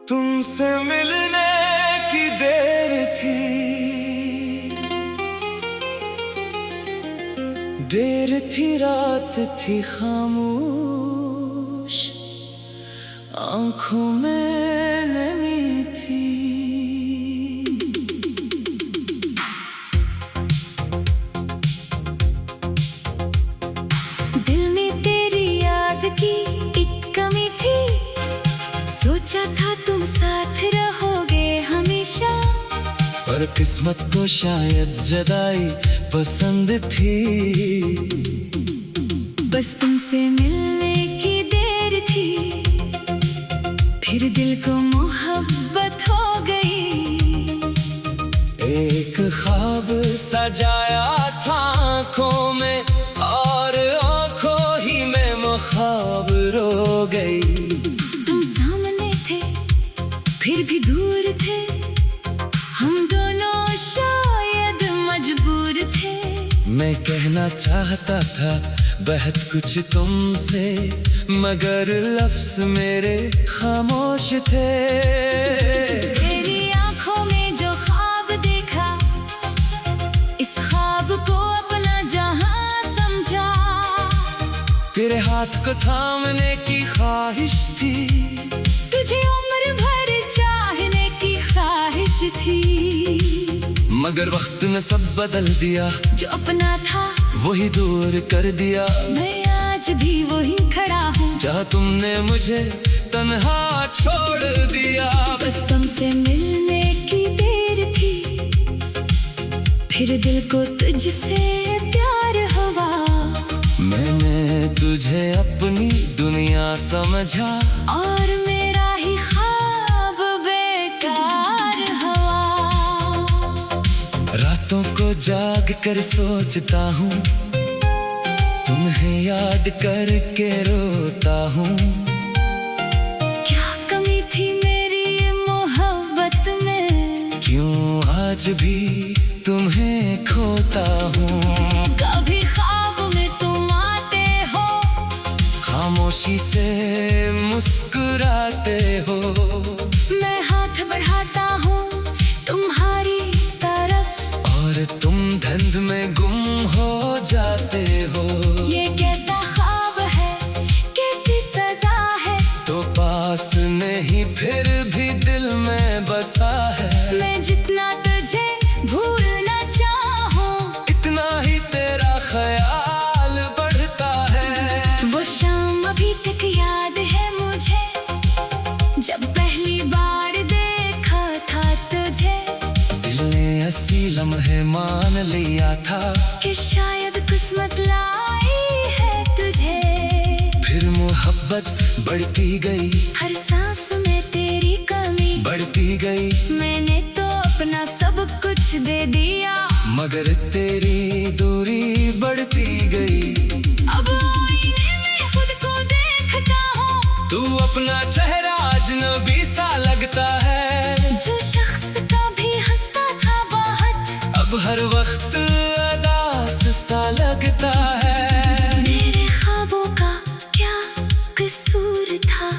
तुमसे मिलने की देर थी, देर थी, रात थी खामोश, आंखों में नमी थी। दिल में तेरी याद की एक कमी थी, सोचा था तुम साथ रहोगे हमेशा, पर किस्मत को शायद जुदाई पसंद थी। बस तुमसे मिलने की देर थी, फिर दिल को मोहब्बत हो गई। एक ख्वाब सजाया था आँखों में, और आँखों ही में वो ख्वाब रो गई। तुम सामने थे फिर भी दूर थे, हम दोनों शायद मजबूर थे। मैं कहना चाहता था बहुत कुछ तुमसे, मगर लफ्ज़ मेरे खामोश थे। तेरी आंखों में जो ख्वाब देखा, इस ख्वाब को अपना जहां समझा। तेरे हाथ को थामने की ख्वाहिश थी, तुझे उम्र भर चाहने की ख्वाहिश थी, मगर वक्त ने सब बदल दिया। जो अपना था वही दूर कर दिया। मैं आज भी वही खड़ा हूँ, जहाँ तुमने मुझे तन्हा छोड़ दिया। बस तुमसे मिलने की देर थी, फिर दिल को तुझसे प्यार हुआ। मैंने तुझे अपनी दुनिया समझा, और मेरा ही ख्वाब बेकार हुआ। रातों को जाग कर सोचता हूँ, तुम्हें याद करके रोता हूँ। क्या कमी थी मेरी ये मोहब्बत में, क्यों आज भी तुम्हें खोता हूँ। कभी ख्वाब में तुम आते हो, खामोशी से मुस्कुराते हो। मैं हाथ बढ़ाता हूँ तुम्हारी तरफ, और तुम धुंध में गुम हो जाते हो। ये कैसा ख्वाब है, कैसी सजा है। तो पास नहीं फिर भी दिल में बसा है। मैं जितना तुझे भूलना चाहूँ, इतना ही तेरा ख्याल बढ़ता है। वो शाम अभी तक याद है मुझे, जब पहली बार देखा था तुझे। दिल ने ऐसी लम्हे मान लिया था, कि शायद किस्मत लाई है तुझे। फिर मोहब्बत बढ़ती गई, हर सांस में तेरी कमी बढ़ती गई। मैंने तो अपना सब कुछ दे दिया, मगर तेरी दूरी बढ़ती गई। अब आईने में खुद को देखता हूँ, तू अपना चेहरा अजनबी सा लगता है। जो शख्स कभी हंसता था बहुत, अब हर वक्त अदास सा लगता है। मेरे ख्वाबों का क्या कसूर था,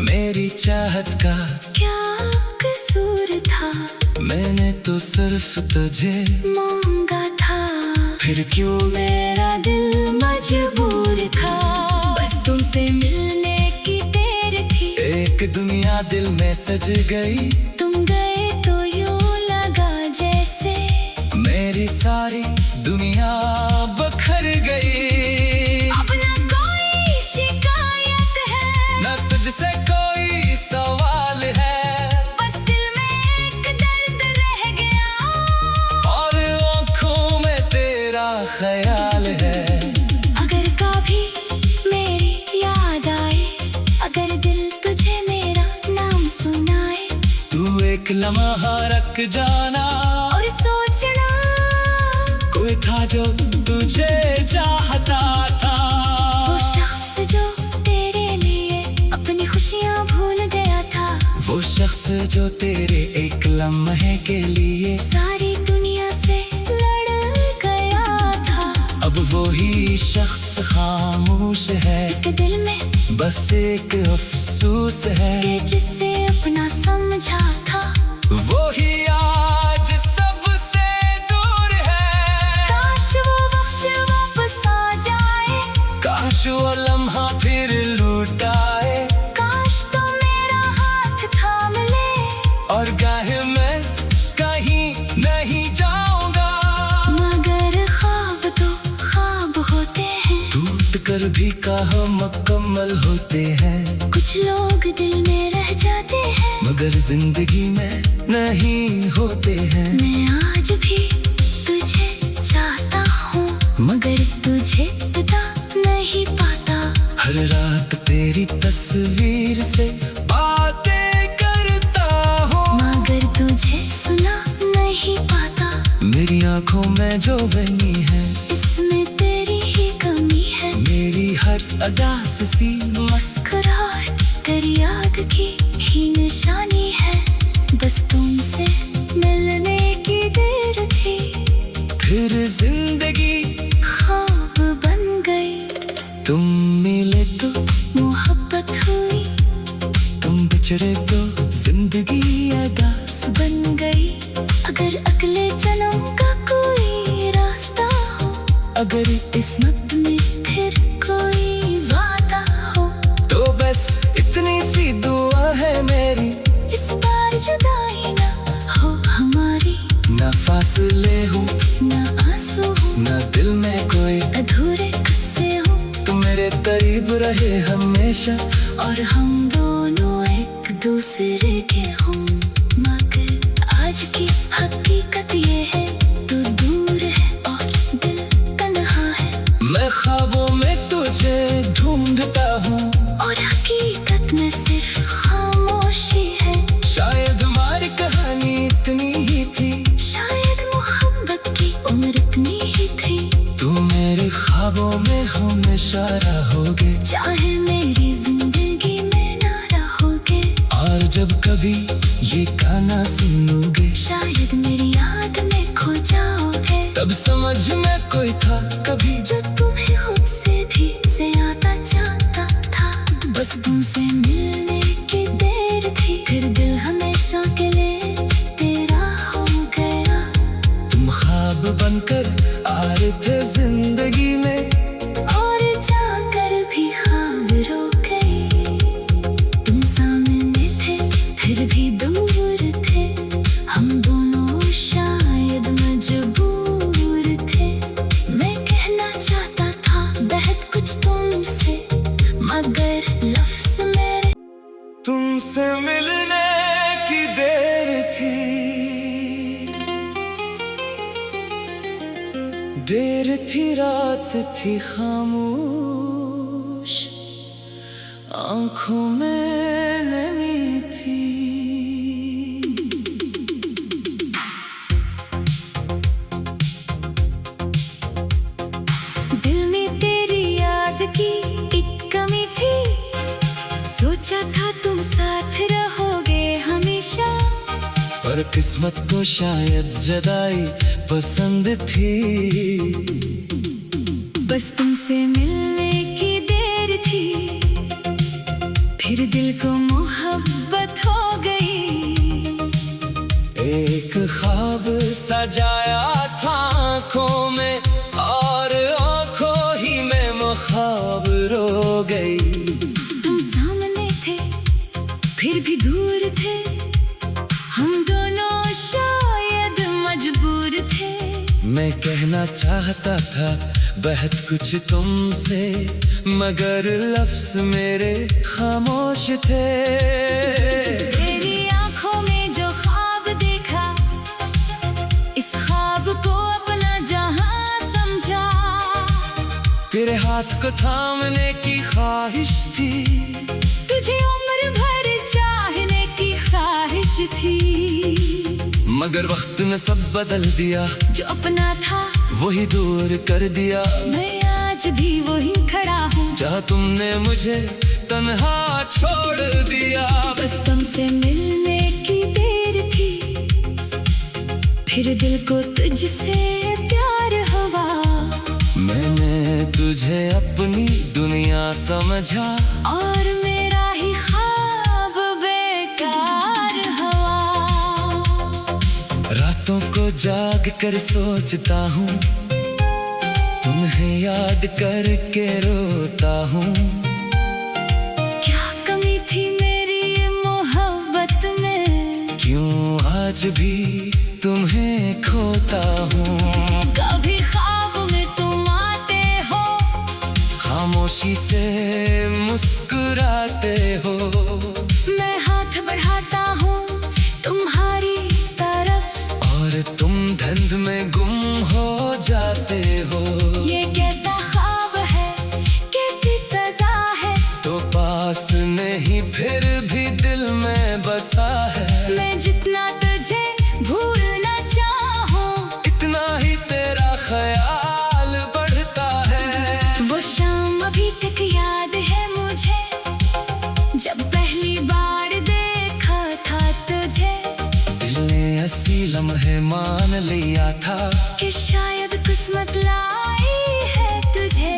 मेरी चाहत का क्या कसूर था। मैंने तो सिर्फ तुझे मांगा था, फिर क्यों मेरा दिल मजबूर था। बस तुमसे मिलने की देर थी, एक दुनिया दिल में सज गई। तुम गए तो यूं लगा जैसे मेरी सारी दुनिया बखर गई। अब ना कोई शिकायत है, न तुझसे कोई सवाल है, बस दिल में एक दर्द रह गया, और आँखों में तेरा ख्याल है। अगर कभी मेरी याद आए, अगर दिल तुझे मेरा नाम सुनाए, तू एक लम्हा रख जाना, और सोचना कोई था जो तुझे चाहता था। वो शख्स जो तेरे लिए अपनी खुशियाँ भूल गया था, वो शख्स जो तेरे एक लम्हे के लिए सारी दुनिया से लड़ गया था। अब वही शख्स खामोश है, एक दिल में बस एक अफसोस है कि जिससे अपना और गाहे मैं कहीं नहीं जाऊंगा। मगर ख्वाब तो ख्वाब होते हैं, टूट कर भी कहाँ मुकम्मल होते हैं। कुछ लोग दिल में रह जाते हैं, मगर जिंदगी में नहीं होते हैं। मैं आज भी तुझे चाहता हूँ, मगर तुझे पता नहीं पाता। हर रात तेरी तस्वीर से बातें करता हूँ, मगर तुझे सुना नहीं पाता। मेरी आंखों में जो बनी है, इसमें तेरी ही कमी है। मेरी हर अदा सी मुस्कुराहट तेरी याद की ही निशानी है। बस तुमसे मिलने की देर थी, फिर जिंदगी ख्वाब बन गई। तुम मिले तो मोहब्बत हुई, तुम बिछड़े तो जिंदगी अदास बन गई। अगर अगले जन्म का कोई रास्ता हो, अगर किस्मत में फिर कोई वादा हो, तो बस इतनी सी दुआ है मेरी, इस बार जुदाई ना हो हमारी। ना फासले हो ना आंसू हो, ना दिल में कोई, अधूरे किस्से हो, तुम मेरे करीब रहे हमेशा। और हम दोनों एक दूसरे के हों। मगर आज की हकीकत ये है, तू दूर है और दिल तन्हा है। मैं ख्वाबों में तुझे ढूंढता हूँ, और हकीकत में सिर्फ खामोशी है। शायद हमारी कहानी इतनी ही थी, शायद मोहब्बत की उम्र इतनी ही थी। तू मेरे ख्वाबों में हमेशा रहोगे, चाहे मेरी जिंदगी में ना रहोगे। और जब कभी ये गाना सुनोगे, शायद मेरी याद में खो जाओगे। तब समझ में कोई था कभी जो तुम्हें खुद से भी ज्यादा चाहता था। बस तुमसे मिलने की देर थी, फिर दिल हमेशा के लिए तेरा हो गया। तुम ख्वाब बनकर आ रहे थे जिंदगी में, और जाकर भी ख्वाब रो गई। तुम सामने थे फिर भी दूर थे, हम दोनों शायद मजबूर थे। मैं कहना चाहता था बहुत कुछ तुमसे, मगर लफ्ज़ मेरे तुमसे मिलने की देर थी, देर थी रात थी खामोश, आंखों में नमी थी। दिल में तेरी याद की एक कमी थी। सोचा था तुम साथ रहोगे हमेशा, पर किस्मत को शायद जुदाई पसंद थी। बस तुमसे मिलने की देर थी, फिर दिल को मोहब्बत हो गई। एक ख्वाब सजाया था आँखों में, और आँखों ही में वो ख्वाब रो गई। तुम सामने थे फिर भी दूर थे, हम दोनों शायद मजबूर थे। मैं कहना चाहता था बहुत कुछ तुमसे, मगर लफ्ज़ मेरे खामोश थे। तेरी आंखों में जो ख्वाब देखा, इस ख्वाब को अपना जहां समझा। तेरे हाथ को थामने की ख्वाहिश थी, तुझे उम्र भर चाहने की ख्वाहिश थी। मगर वक्त ने सब बदल दिया, जो अपना था वही दूर कर दिया। मैं आज भी वही खड़ा हूँ, जहाँ तुमने मुझे तन्हा छोड़ दिया। बस तुमसे मिलने की देर थी, फिर दिल को तुझसे प्यार हुआ। मैंने तुझे अपनी दुनिया समझा, और मेरा ही ख्वाब बेकार हुआ। रातों को जाग कर सोचता हूँ, तुम्हें याद करके रोता हूँ। क्या कमी थी मेरी ये मोहब्बत में, क्यों आज भी तुम्हें खोता हूँ। कभी ख्वाब में तुम आते हो, खामोशी से मुस्कुराते हो। मैं हाथ बढ़ाता हूँ तुम्हारी तरफ, और तुम धुंध में गुम हो जाते हो। ये कैसा ख्वाब है, कैसी सजा है। तो पास नहीं फिर भी दिल में बसा है। मैं जितना तुझे भूलना चाहूं, इतना ही तेरा ख्याल बढ़ता है। वो शाम अभी तक याद है मुझे, जब पहली बार देखा था तुझे। दिल ने ऐसी लम्हे मान लिया था कि शायद किस्मत लाई है तुझे।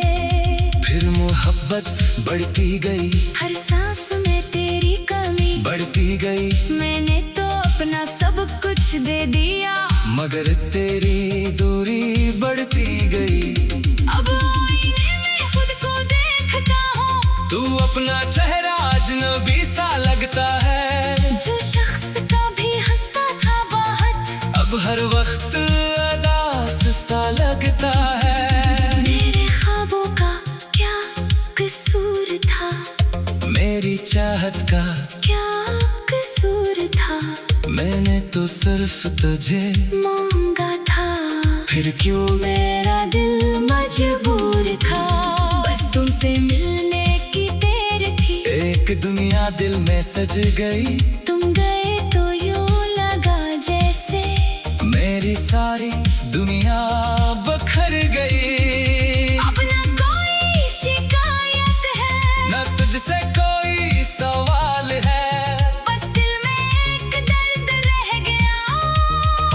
फिर मोहब्बत बढ़ती गई, हर सांस में तेरी कमी बढ़ती गई। मैंने तो अपना सब कुछ दे दिया, मगर तेरी दूरी बढ़ती गई। अब आईने में खुद को देखता हूँ, तू अपना चेहरा अजनबी सा लगता है। जो शख्स कभी हंसता था बहुत, अब हर वक्त अदास सा लगता है। मेरे ख्वाबों का क्या कसूर था, मेरी चाहत का क्या कसूर था। मैंने तो सिर्फ तुझे मांगा था, फिर क्यों मेरा दिल मजबूर था। बस तुमसे मिलने की देर थी, एक दुनिया दिल में सज गई। तुम गए तो यूं लगा जैसे मेरी सारी दुनिया बखर गई। अब न कोई शिकायत है, न तुझसे कोई सवाल है। बस दिल में एक दर्द रह गया,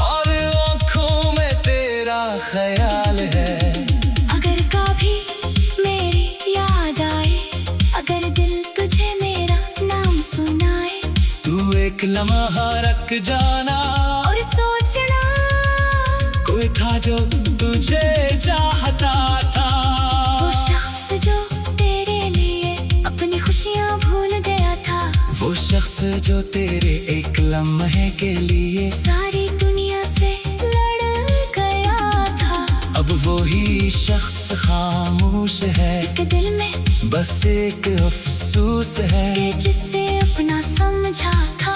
और आँखों में तेरा ख्याल है। अगर कभी मेरी याद आए, अगर दिल तुझे मेरा नाम सुनाए, तू एक लम्हा रख जाना, और सोचना कोई था जो तुझे चाहता था। वो शख्स जो तेरे लिए अपनी खुशियाँ भूल गया था। वो शख्स जो तेरे एक लम्हे के लिए सारी दुनिया से लड़ गया था। अब वो ही शख्स खामोश है, एक दिल में बस एक अफसोस है कि जिसे अपना समझा था,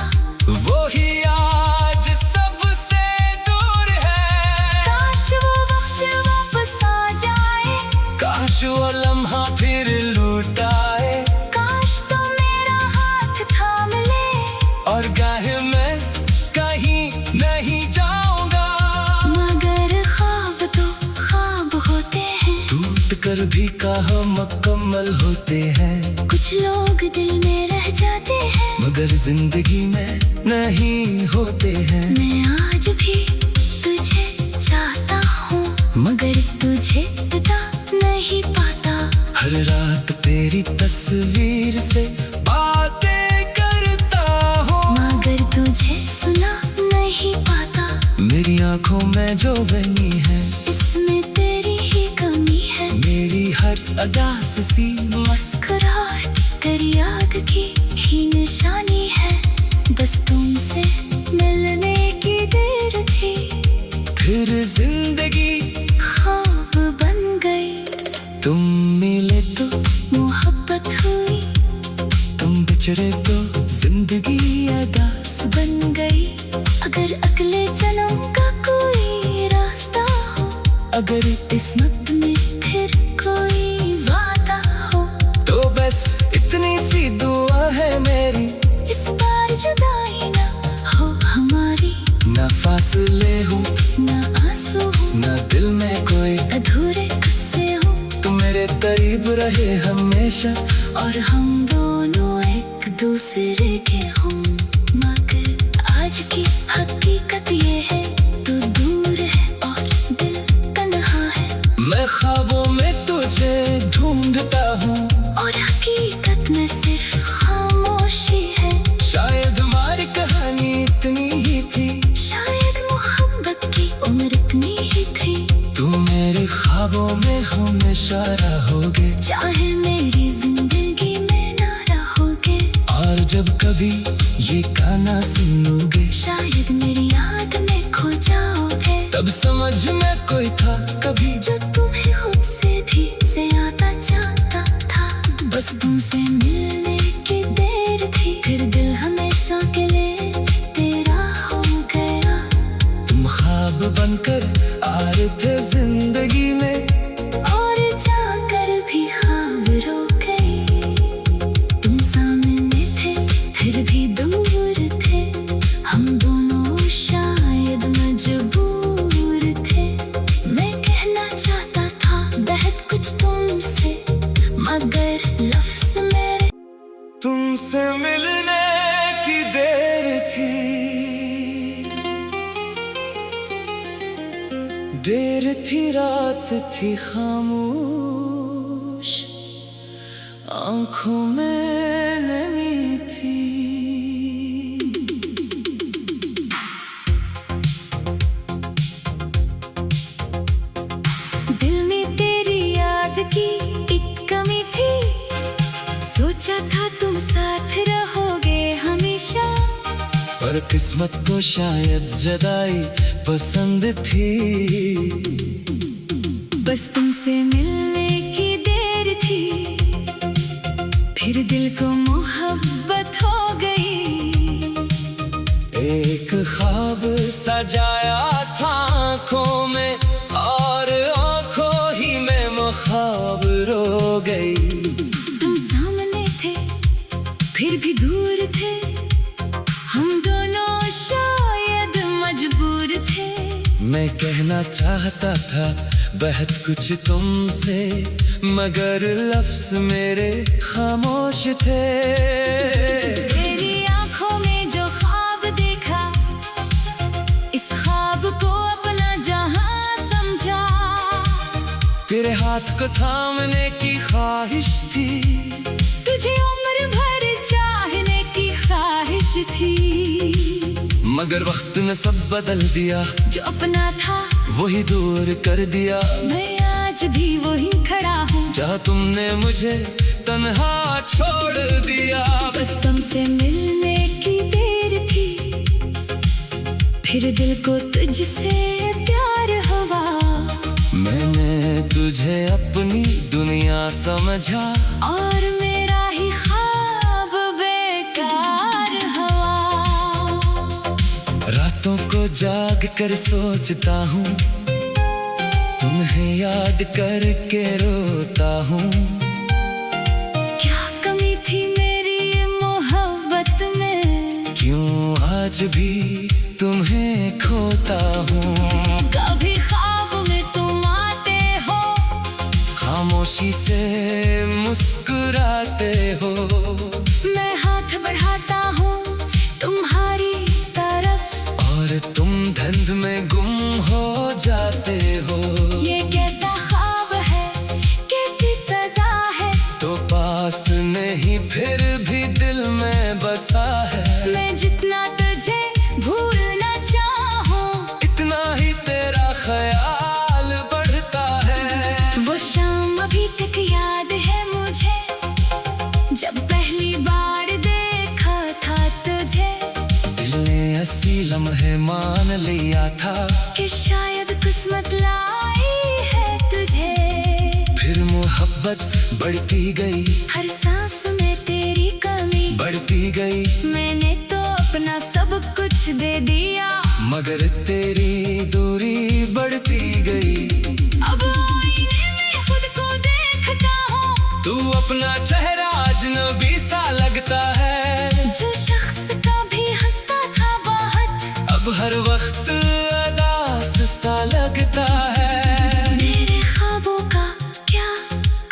वो ही आज सबसे दूर है। काश वो वक्त वापस आ जाए, काश वो लम्हा फिर लौट आए। काश तो मेरा हाथ थाम ले, और गाहे मैं कहीं नहीं जाऊंगा। मगर ख्वाब तो ख्वाब होते हैं, टूट कर भी कहाँ मुकम्मल होते हैं। कुछ लोग दिल में रह जाते हैं, मगर जिंदगी में नहीं होते हैं। मैं आज भी तुझे चाहता हूँ, मगर तुझे पता नहीं पाता। हर रात तेरी तस्वीर से बातें करता हूँ, मगर तुझे सुना नहीं पाता। मेरी आंखों में जो बनी है, इसमें तेरी ही कमी है। मेरी हर अदा सी मुस्कुराहट कर याद की ही निशानी है। बस तुमसे मिलने की देर थी, फिर जिंदगी ख्वाब बन गई। तुम मिले तो मोहब्बत हुई, तुम बिछड़े तो जिंदगी अदास बन गई। अगर अगले जन्म का कोई रास्ता हो, अगर किस्मत में फिर कोई वादा हो, तो बस इतनी सी दुआ है मेरी, इस बार जुदाई ना हो हमारी। ना फासले हो, ना आंसू हो, ना दिल में कोई अधूरे किस्से हो। तुम मेरे करीब रहे हमेशा, और हम दोनों एक दूसरे के हों। मगर आज की हकीकत ये है, तू दूर है और दिल तन्हा है। मैं ख्वाबों में तुझे ढूंढता हूँ, और हकीकत में सिर्फ खामोशी है। शायद हमारी कहानी इतनी ही थी, शायद मोहब्बत की उम्र इतनी ही थी। तू मेरे ख्वाबों में हमेशा रहोगे, चाहे मेरी जिंदगी में ना रहोगे। और जब कभी ये गाना सुनोगे, शायद मेरी तब समझ में कोई था कभी जो तुम्हें खुद से भी ज्यादा चाहता था। बस तुमसे मिलने की देर थी, फिर दिल हमेशा के लिए तेरा हो गया। तुम ख्वाब बनकर आ रहे थे जिंदगी में, और जाकर भी ख्वाब रो गई। तुम सामने थे फिर भी दूर थे, हम दोनों शायद मजबूर थे। मैं कहना चाहता था बहुत कुछ तुमसे, मगर लफ्ज़ मेरे तुमसे मिलने की देर थी, देर थी रात थी खामोश, आंखों में नमी थी। दिल में तेरी याद की एक कमी थी, सोचा था तुम साथ रहोगे हमेशा। पर किस्मत को शायद जुदाई पसंद थी। बस तुमसे मिलने की देर थी, फिर दिल को मोहब्बत हो गई। एक ख्वाब सजाया था आँखों में, और आँखों ही में वो ख्वाब रो गई। तुम सामने थे फिर भी दूर थे, हम दोनों शायद मजबूर थे। मैं कहना चाहता था बहुत कुछ तुमसे, मगर लफ्ज़ मेरे खामोश थे। तेरी आंखों में जो ख्वाब देखा, इस ख्वाब को अपना जहां समझा। तेरे हाथ को थामने की ख्वाहिश थी, तुझे उम्र भर चाहने की ख्वाहिश थी। मगर वक्त ने सब बदल दिया, जो अपना था वही दूर कर दिया। मैं आज भी वही खड़ा हूँ, जहाँ तुमने मुझे तन्हा छोड़ दिया। बस तुमसे मिलने की देर थी, फिर दिल को तुझसे प्यार हुआ। मैंने तुझे अपनी दुनिया समझा, और मेरा ही ख्वाब बेकार हुआ। रातों को जाग कर सोचता हूँ, तुम्हें याद करके रोता हूँ। क्या कमी थी मेरी ये मोहब्बत में, क्यों आज भी तुम्हें खोता हूँ। कभी ख्वाब में तुम आते हो, खामोशी से मुस्कुराते हो। मैं हाथ बढ़ाता हूँ तुम्हारी तरफ, और तुम धुंध में गुम हो जाते हो। ये कैसा ख्वाब है, कैसी सजा है। तो पास नहीं फिर भी दिल में बसा है। मैं जितना तुझे भूलना चाहूँ, इतना ही तेरा ख्याल बढ़ता है। वो शाम अभी तक याद है मुझे, जब पहली बार देखा था तुझे। दिल ने ऐसी लम्हे मान लिया था, कि शायद किस्मत लाई है तुझे। फिर मोहब्बत बढ़ती गई, हर सांस में तेरी कमी बढ़ती गई। मैंने तो अपना सब कुछ दे दिया, मगर तेरी दूरी बढ़ती गई। अब आईने में खुद को देखता हूँ, तू अपना चेहरा अजनबी सा लगता है। जो शख्स कभी हंसता था बहुत, अब हर वक्त अदास सा लगता है। मेरे ख्वाबों का क्या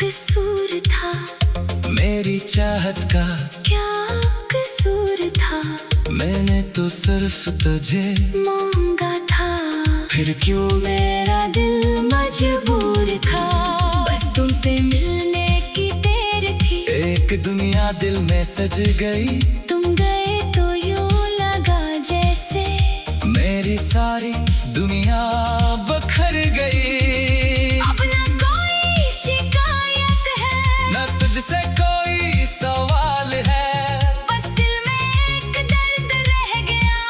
कसूर था, मेरी चाहत का क्या कसूर था। मैंने तो सिर्फ तुझे मांगा था, फिर क्यों मेरा दिल मजबूर था। बस तुमसे मिलने की देर थी, एक दुनिया दिल में सज गई। तुम गए तो यूं लगा जैसे मेरी सारी दुनिया बखर गई। अब ना कोई शिकायत है, न तुझसे कोई सवाल है। बस दिल में एक दर्द रह गया,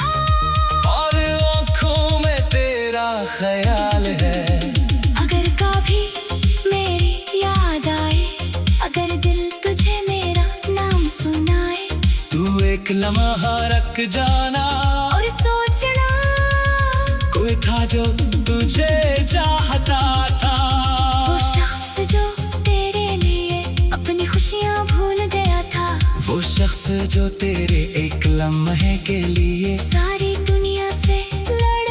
और आँखों में तेरा ख्याल थक जाना और सोचना कोई था जो तुझे चाहता था। वो शख्स जो तेरे लिए अपनी खुशियाँ भूल गया था। वो शख्स जो तेरे एक लम्हे के लिए सारी दुनिया से लड़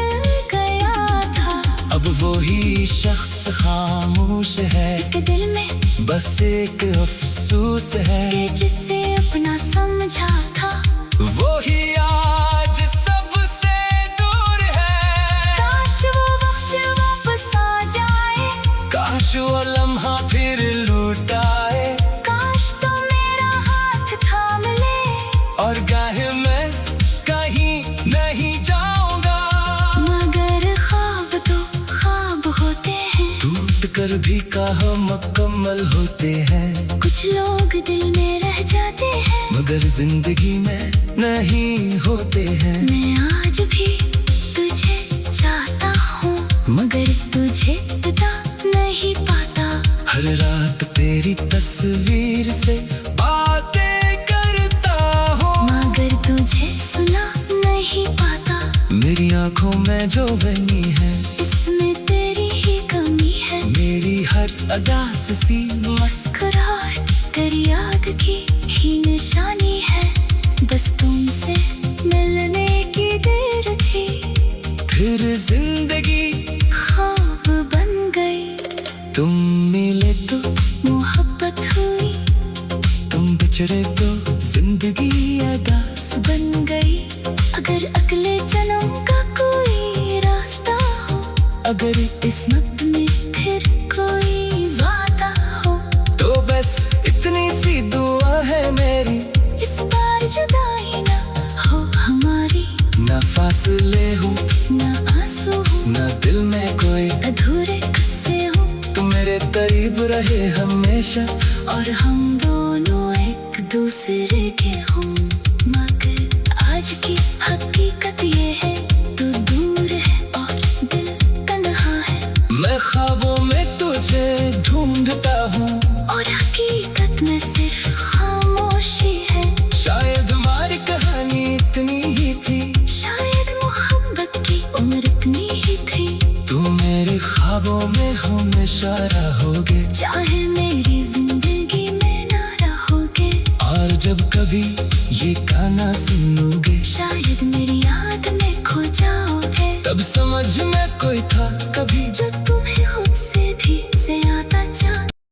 गया था। अब वही शख्स खामोश है, एक दिल में बस एक अफसोस है कि जिसे अपना समझा था वही आज सबसे दूर है। काश वो वक्त वापस आ जाए, काश वो लम्हा फिर लौट आए, काश तो मेरा हाथ थाम ले और गाहे मैं कहीं नहीं जाऊंगा। मगर ख्वाब तो ख्वाब होते हैं, टूट कर भी कहाँ मुकम्मल होते हैं। कुछ लोग दिल में रह जाते हैं मगर जिंदगी में नहीं होते हैं। मैं आज भी तुझे चाहता हूँ मगर तुझे बता नहीं पाता। हर रात तेरी तस्वीर से बातें करता हूँ मगर तुझे सुना नहीं पाता। मेरी आंखों में जो बनी है इसमें तेरी ही कमी है। मेरी हर अदा सी मुस्कुराहट तेरी याद की ही निशानी है। बस तुमसे मिलने की देर थी, फिर जिंदगी ख्वाब बन गई। तुम मिले तो मोहब्बत हुई, तुम बिछड़े तो जिंदगी अदास बन गई। अगर अगले जन्म का कोई रास्ता हो, अगर किस्मत में फिर कोई वादा हो, तो बस इतनी सी दुआ है मेरी, इस बार जुदाई ना हो हमारी। ना फासले हो ना आंसू हो, ना दिल में कोई, अधूरे किस्से हो, तुम मेरे करीब रहे हमेशा और हम दोनों एक दूसरे के हों। मगर आज की हकीकत ये है तू दूर है और दिल तन्हा है। मैं ख्वाबों में तुझे ढूंढता हूँ और हकीकत में सिर्फ खामोशी है। शायद हमारी कहानी इतनी ही थी, शायद मोहब्बत की उम्र इतनी ही थी। तू मेरे ख्वाबों में हमेशा रहोगे, चाहे मेरी जिंदगी में ना रहोगे। और जब कभी ये गाना सुनोगे शायद मेरी याद में खो जाओगे। तब समझ में कोई था कभी जो तू